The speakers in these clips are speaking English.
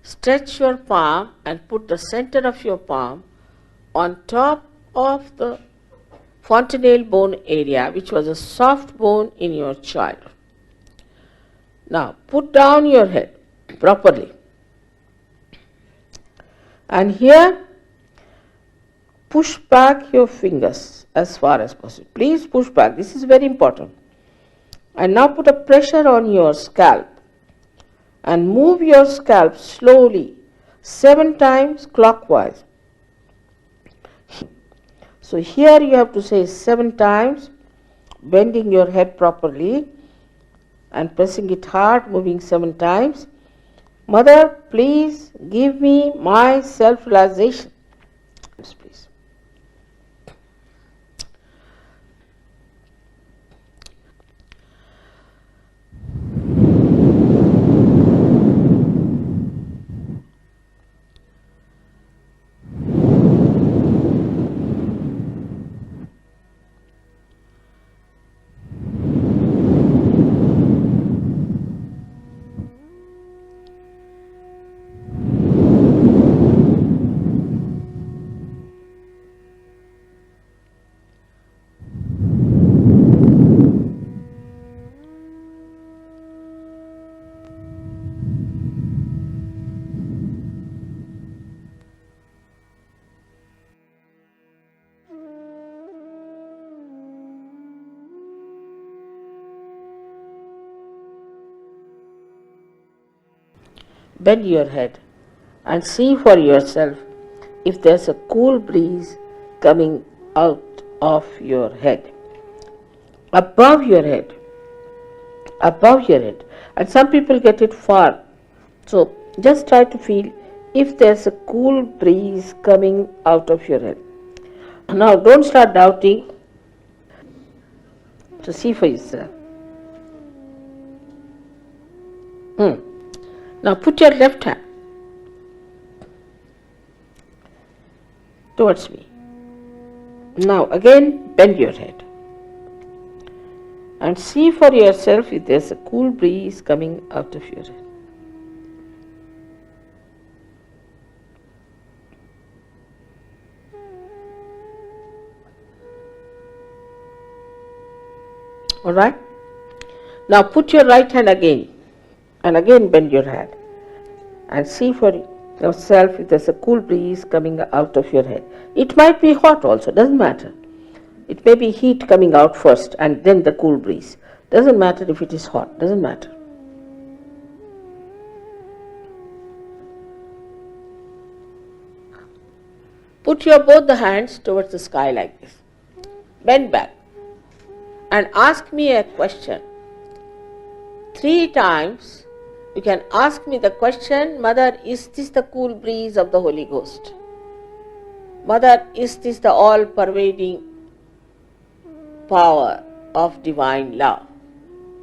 Stretch your palm and put the center of your palm on top of the fontanelle bone area, which was a soft bone in your child. Now put down your head properly. And here push back your fingers as far as possible. Please push back. This is very important. And now put a pressure on your scalp and move your scalp slowly 7 times clockwise. So here you have to say 7 times, bending your head properly and pressing it hard, moving 7 times. Mother, please give me my self-realization. Please. Bend your head and see for yourself if there's a cool breeze coming out of your head, above your head, and some people get it far. So just try to feel if there's a cool breeze coming out of your head. Now don't start doubting. So see for yourself. Now put your left hand towards me. Now again bend your head and see for yourself if there's a cool breeze coming out of your head. Alright? Now put your right hand again and again bend your head and see for yourself if there's a cool breeze coming out of your head. It might be hot also, doesn't matter. It may be heat coming out first and then the cool breeze. Doesn't matter if it is hot, doesn't matter. Put your both the hands towards the sky like this. Bend back and ask me a question. 3 times you can ask me the question, Mother, is this the cool breeze of the Holy Ghost? Mother, is this the all-pervading power of divine love?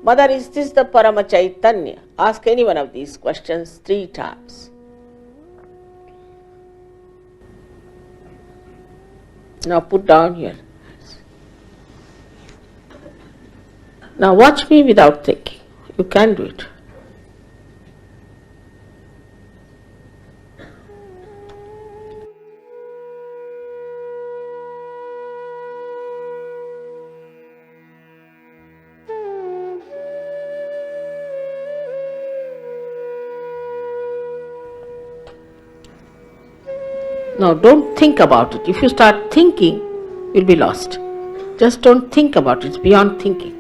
Mother, is this the Parama Chaitanya? Ask any one of these questions 3 times. Now put down your hands. Now watch me without thinking. You can do it. Now don't think about it. If you start thinking, you'll be lost. Just don't think about it. It's beyond thinking.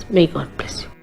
May God bless you.